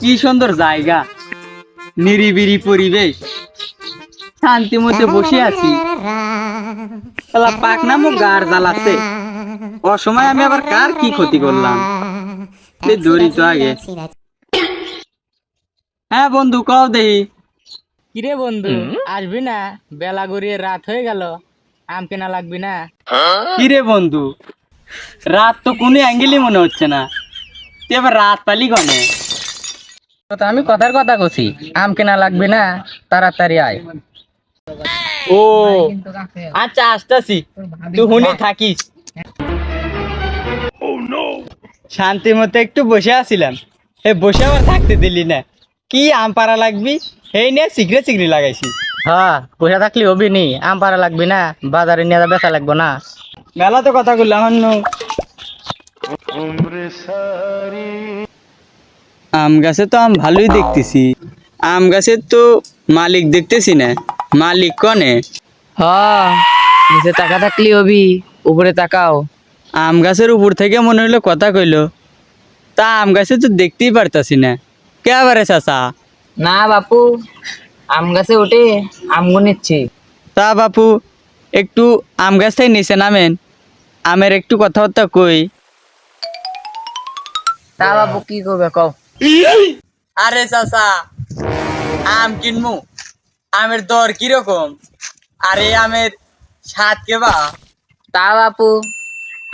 কি সুন্দর জায়গা, নিরিবিলি পরিবেশ, শান্তি মতে বসে আছি। পাকনা মুখ গার জ্বালাচ্ছে, অসময় আমি আবার কার কি ক্ষতি করলাম? ধরি তো আগে। হ্যাঁ বন্ধু, কও দেহি। কিরে বন্ধু, আসবি না? বেলা গড়িয়ে রাত হয়ে গেল, আম কেনা লাগবি না? কিরে বন্ধু, রাত তো কোনো অ্যাঙ্গেলই মনে হচ্ছে না, তুই আবার রাত পালি কনে? তো আমি কথার কথা কছি, আম কেনা লাগবি না? তাড়াতাড়ি আয়। ও আচ্ছা, আসতাছি, তুই হুনি থাকিস। শান্তি মতো একটু বসে আছিলাম, বসে আবার থাকতে দিলি না। কি আম পাড়া লাগবি, এই নিয়ে চিগড়ে চিগড়ি লাগাইছি। হ্যাঁ, পয়সা থাকলে হবি নি, আম পাড়া লাগবি না? বাজারে নিয়ে বেচা লাগবো না? মেলা তো কথা বললাম। আম গাছে তো আম ভালোই দেখতেছি, আম গাছের তো মালিক দেখতেছি না, মালিক কনে? হ্যাঁ, নিচে টাকা থাকলে হবি, উপরে তাকাও। আম গাছের উপর থেকে মনে হইলো কথা কইলো, তা আম গাছে তো দেখতেই পারতাছি না। কে বারে চাচা? না বাপু, আম গাছে উঠে আম গুনিচ্ছি। তা বাপু, একটু আম গাছ থেকে নিচে নামেন, আমের একটু কথাবার্তা কই। তা বাপু কি করবে কও? আরে চাচা, আম কিনমু, আমের দর কিরকম? আরে আমের স্বাদ কেবা? তা বাপু,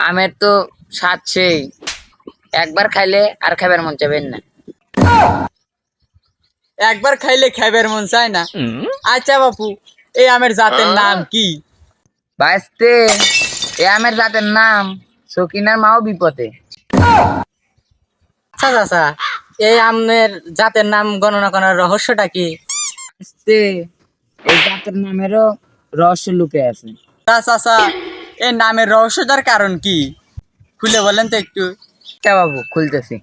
আমের তো স্বাদ সেই, একবার খাইলে আর খাবার মন চাবেন না। একবার খাইলে খাইবার মন চায় না? আচ্ছা বাপু, এই আমের জাতের নাম কি? বাইস্তে, এ আমের জাতের নাম সকিনার মাও বিপদে। আচ্ছা চাচা, এই আমের জাতের নাম গণনা করার রহস্যটা কি? বাইস্তে, এই জাতের নামেরও রহস্য লুকে আছে। তা চাচা, এই নামের রহস্যটার কারণ কি, খুলে বলেন তো একটু। কে বাবু, খুলতেছি।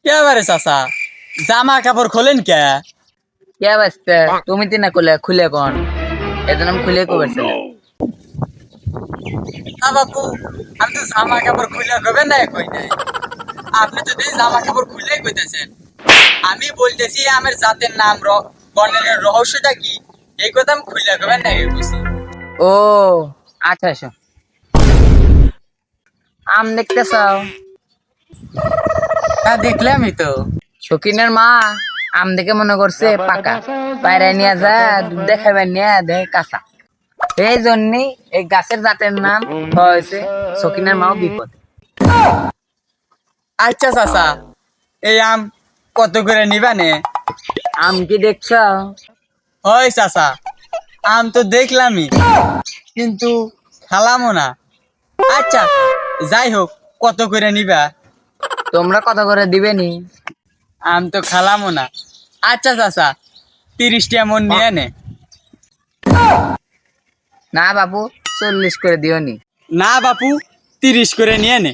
এবারে চাচা, জামা কাপড় খোলেন কে? কে বাইস্তে, তুমি তিনা খুলে খুলে কোন, এদের নাম খুলে কবেছিল। না বাপু, আমি তো জামা কাপড় খুলে কবে না কই নাই, আপনি তো এই জামা কাপড় খুলে কইতেছেন। আমি বলতেছি আমের জাতের নাম বর্ণনের রহস্যটা কি, এই কথা আমি খুলে কবে না বুঝছি। ও আচ্ছা, এসো। আম দেখতে চাও? তা দেখলামই তো। শকিনের মা আম দেখে মনে করছে পাকা, বাইরে নিয়ে যা দুধ দেখাবে নিয়ে দেয় কাঁচা। এই জন্যই এই গাছের জাতের নাম হয়েছে শকিনের মাও বিপদ। আচ্ছা চাচা, এই আম কত করে নিবানে? আম কি দেখছ? হয় চাচা, আম তো দেখলামই, কিন্তু খালামও না। আচ্ছা যাই হোক, কত করে নিবা? তোমরা কত করে দিবে নি? আম তো খালামও না। আচ্ছা চাচা, 30টা মন নিয়ে নে। না বাপু, 40 করে দিও নি। না বাপু, 30 করে নিয়ে নে।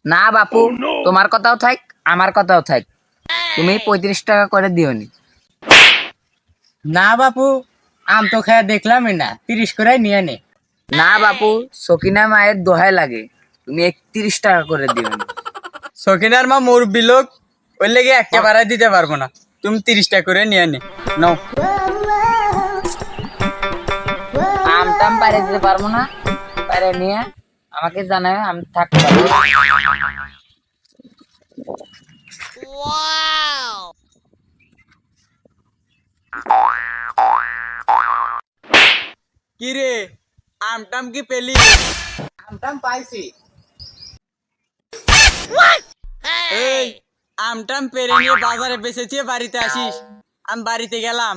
না বাপু, তোমার কথাও থাক, আমার কথাও থাক, তুমি 35 টাকা করে দিও নি। না বাপু, আম তো খেয়ে দেখলামই না, 30 করে নিয়ে নে। না বাপু, সকিনা মায়ের দোহাই লাগে, তুমি 31 টাকা করে দিও নি। সখিনার মা মুরব্বি লোক, ওই লেগে একেবারে দিতে পারবো না, তুমি 30টা করে নিয়ে নে। নাও। আম টাম পারে দিতে পারবো না, পারে নিয়ে আমাকে জানাবে, আমি থাকতে পারবো। কি রে, আমটাম কি পেলি? আমটাম পাইছি। এই আমটাম পেরে নিয়ে বাজারে বেচেছি, বাড়িতে আসিস, আমি বাড়িতে গেলাম।